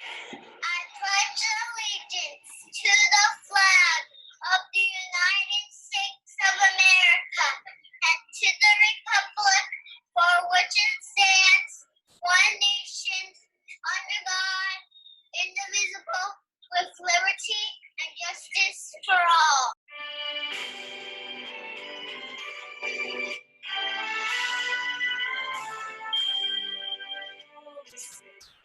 I pledge allegiance to the flag of the United States of America and to the republic for which it stands, one nation, under God, indivisible, with liberty and justice for all.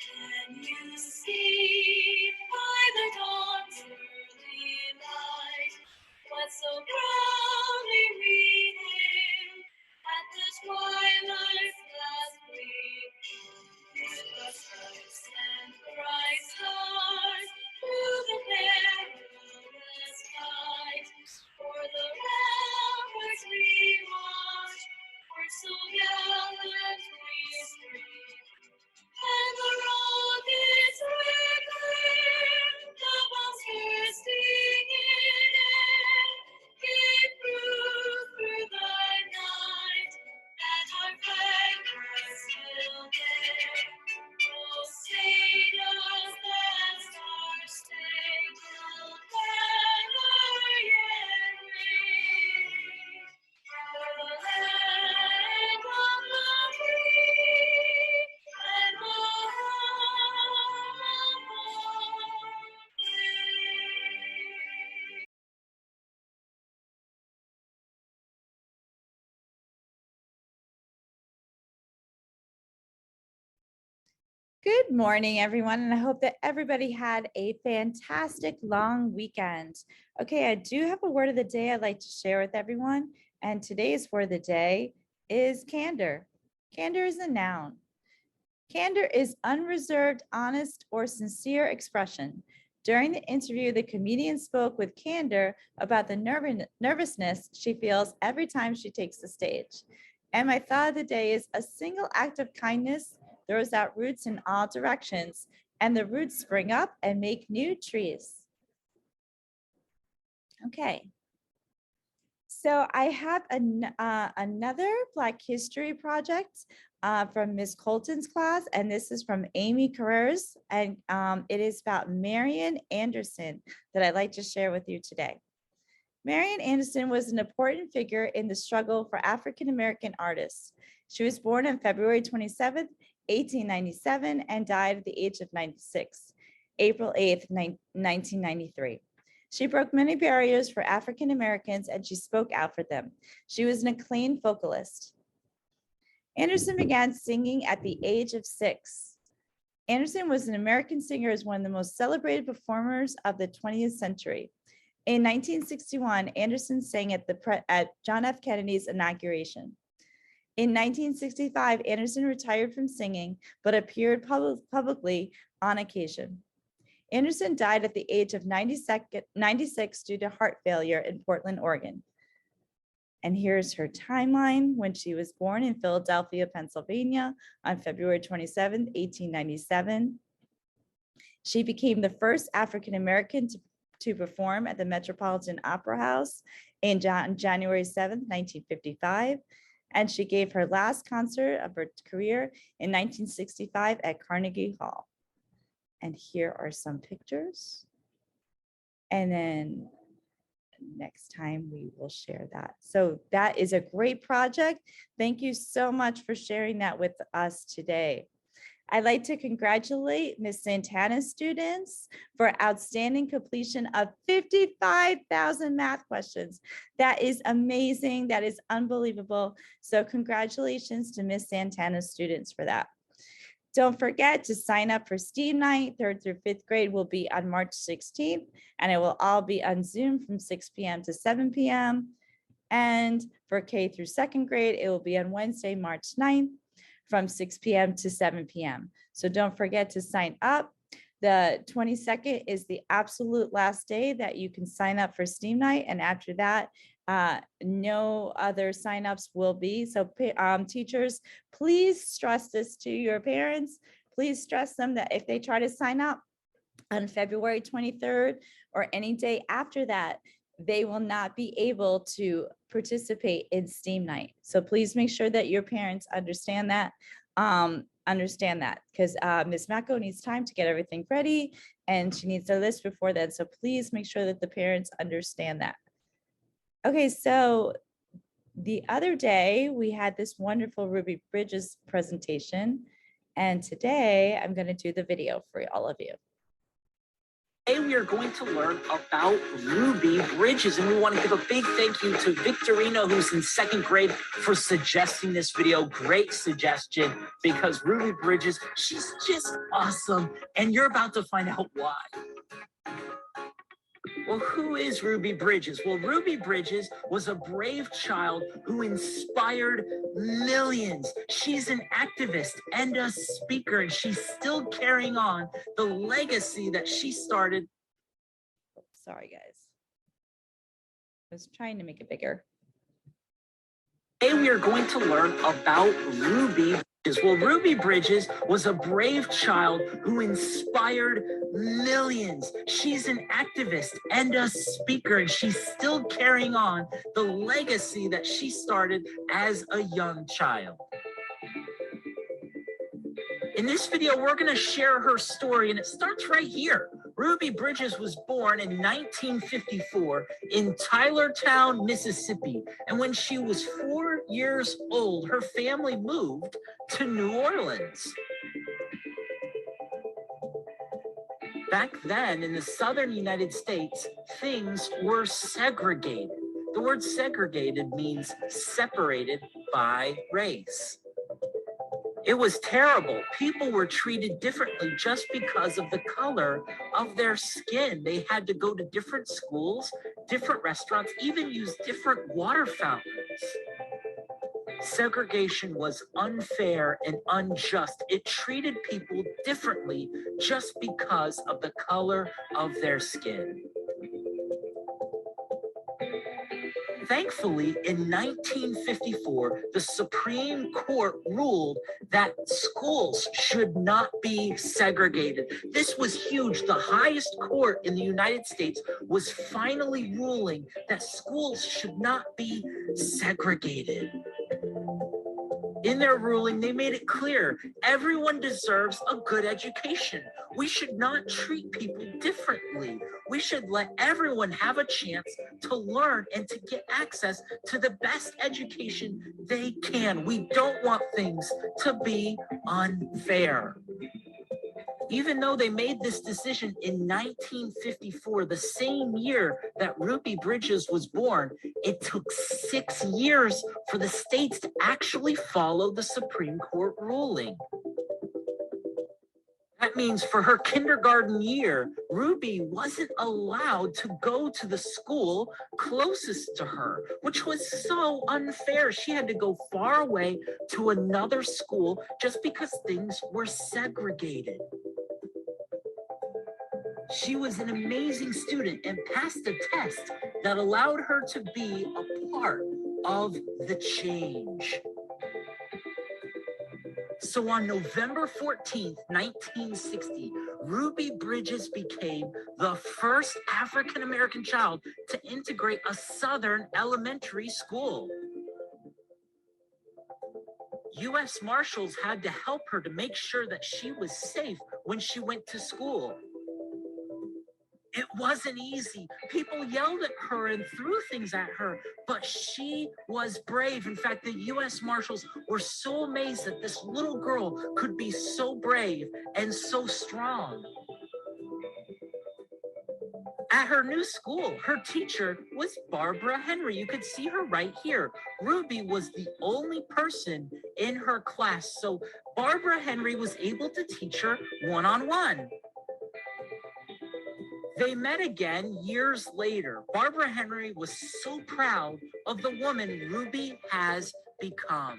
Can you see by the dawn's early light what so proudly we hailed at the twilight's last gleam? The stripes and bright stars through the perilous fight, for the ramparts we watch, were so gallantly streamed. And the rockets were clear, the bombs bursting in air, gave proof through the night that our flag was still there. Oh, say does that star-spangled banner yet wave? For the land of the free and the home of all free. Good morning, everyone, and I hope that everybody had a fantastic long weekend. Okay, I do have a word of the day I'd like to share with everyone, and today's word of the day is candor. Candor is a noun. Candor is unreserved, honest, or sincere expression. During the interview, the comedian spoke with candor about the nervousness she feels every time she takes the stage. And my thought of the day is a single act of kindness throws out roots in all directions, and the roots spring up and make new trees. Okay. So I have another Black History project from Ms. Colton's class, and this is from Amy Carreras, and it is about Marian Anderson that I'd like to share with you today. Marian Anderson was an important figure in the struggle for African-American artists. She was born on February 27th, 1897, and died at the age of 96, April 8th, 1993. She broke many barriers for African Americans and she spoke out for them. She was an acclaimed vocalist. Anderson began singing at the age of 6. Anderson was an American singer as one of the most celebrated performers of the 20th century. In 1961, Anderson sang at John F. Kennedy's inauguration. In 1965, Anderson retired from singing, but appeared publicly on occasion. Anderson died at the age of 96 due to heart failure in Portland, Oregon. And here's her timeline when she was born in Philadelphia, Pennsylvania on February 27, 1897. She became the first African-American to perform at the Metropolitan Opera House in January 7, 1955. And she gave her last concert of her career in 1965 at Carnegie Hall. And here are some pictures. And then next time we will share that. So that is a great project. Thank you so much for sharing that with us today. I'd like to congratulate Ms. Santana's students for outstanding completion of 55,000 math questions. That is amazing. That is unbelievable. So congratulations to Ms. Santana's students for that. Don't forget to sign up for STEAM Night. 3rd through 5th grade will be on March 16th, and it will all be on Zoom from 6 p.m. to 7 p.m. And for K through 2nd grade, it will be on Wednesday, March 9th from 6 p.m. to 7 p.m. So don't forget to sign up. The 22nd is the absolute last day that you can sign up for STEAM Night. And after that, no other signups will be. So teachers, please stress this to your parents. Please stress them that if they try to sign up on February 23rd or any day after that, they will not be able to participate in STEAM Night. So please make sure that your parents understand that. understand that because Ms. Mako needs time to get everything ready and she needs a list before that. So please make sure that the parents understand that. Okay, so the other day we had this wonderful Ruby Bridges presentation, and today I'm going to do the video for all of you. Today we are going to learn about Ruby Bridges, and we want to give a big thank you to Victorino, who's in 2nd grade, for suggesting this video. Great suggestion, because Ruby Bridges, she's just awesome, and you're about to find out why. Well, who is Ruby Bridges? Well, Ruby Bridges was a brave child who inspired millions. She's an activist and a speaker, and she's still carrying on the legacy that she started. Sorry, guys. I was trying to make it bigger. Today we are going to learn about Ruby Bridges. Well, Ruby Bridges was a brave child who inspired millions. She's an activist and a speaker, and she's still carrying on the legacy that she started as a young child. In this video, we're going to share her story, and it starts right here. Ruby Bridges was born in 1954 in Tylertown, Mississippi. And when she was 4 years old, her family moved to New Orleans. Back then, in the southern United States, things were segregated. The word segregated means separated by race. It was terrible. People were treated differently just because of the color of their skin. They had to go to different schools, different restaurants, even use different water fountains. Segregation was unfair and unjust. It treated people differently just because of the color of their skin. Thankfully, in 1954, the Supreme Court ruled that schools should not be segregated. This was huge. The highest court in the United States was finally ruling that schools should not be segregated. In their ruling, they made it clear everyone deserves a good education. We should not treat people differently. We should let everyone have a chance to learn and to get access to the best education they can. We don't want things to be unfair. Even though they made this decision in 1954, the same year that Ruby Bridges was born, it took 6 years for the states to actually follow the Supreme Court ruling. That means for her kindergarten year, Ruby wasn't allowed to go to the school closest to her, which was so unfair. She had to go far away to another school just because things were segregated. She was an amazing student and passed a test that allowed her to be a part of the change. So on November 14th, 1960, Ruby Bridges became the first African-American child to integrate a Southern elementary school. U.S. Marshals had to help her to make sure that she was safe when she went to school. It wasn't easy. People yelled at her and threw things at her, but she was brave. In fact, the U.S. Marshals were so amazed that this little girl could be so brave and so strong. At her new school, her teacher was Barbara Henry. You could see her right here. Ruby was the only person in her class, so Barbara Henry was able to teach her one-on-one. They met again years later. Barbara Henry was so proud of the woman Ruby has become.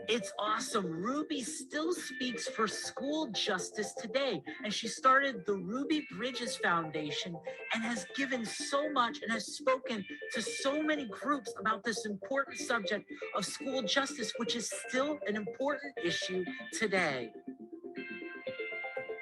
It's awesome. Ruby still speaks for school justice today, and she started the Ruby Bridges Foundation and has given so much and has spoken to so many groups about this important subject of school justice, which is still an important issue today.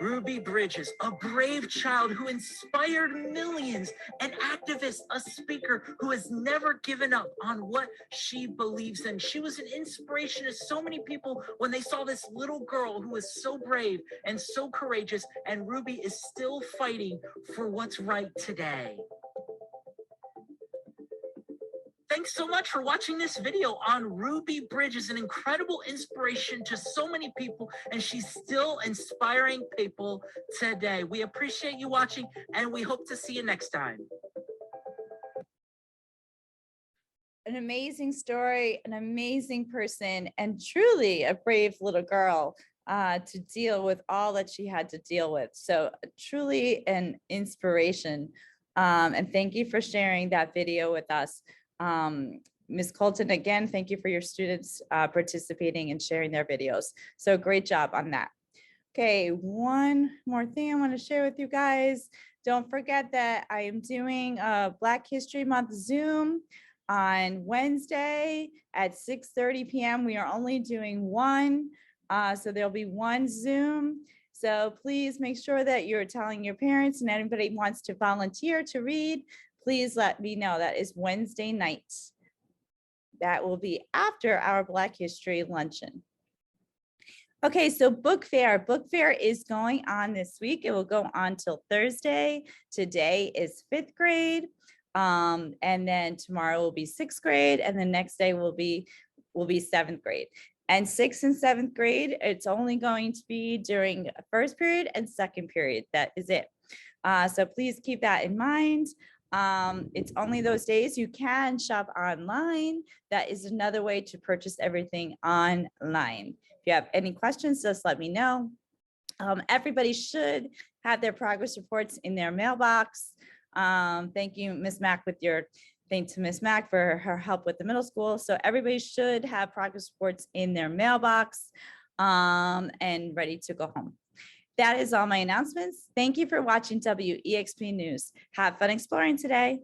Ruby Bridges, a brave child who inspired millions, an activist, a speaker who has never given up on what she believes in. She was an inspiration to so many people when they saw this little girl who was so brave and so courageous, and Ruby is still fighting for what's right today. Thanks so much for watching this video on Ruby Bridges, an incredible inspiration to so many people, and she's still inspiring people today. We appreciate you watching, and we hope to see you next time. An amazing story, an amazing person, and truly a brave little girl to deal with all that she had to deal with. So truly an inspiration. And thank you for sharing that video with us. Ms. Colton, again, thank you for your students participating and sharing their videos. So great job on that. Okay, one more thing I want to share with you guys. Don't forget that I am doing a Black History Month Zoom on Wednesday at 6:30 p.m. We are only doing one, so there'll be one Zoom. So please make sure that you're telling your parents and anybody who wants to volunteer to read, please let me know. That is Wednesday night. That will be after our Black History luncheon. Okay, so book fair. Book fair is going on this week. It will go on till Thursday. Today is 5th grade. And then tomorrow will be 6th grade. And the next day will be 7th grade. And 6th and 7th grade, it's only going to be during first period and second period. That is it. So please keep that in mind. It's only those days. You can shop online. That is another way to purchase everything online. If you have any questions, just let me know. Everybody should have their progress reports in their mailbox. Thank you, Ms. Mack, thanks to Ms. Mack for her help with the middle school. So everybody should have progress reports in their mailbox and ready to go home. That is all my announcements. Thank you for watching WEXP News. Have fun exploring today.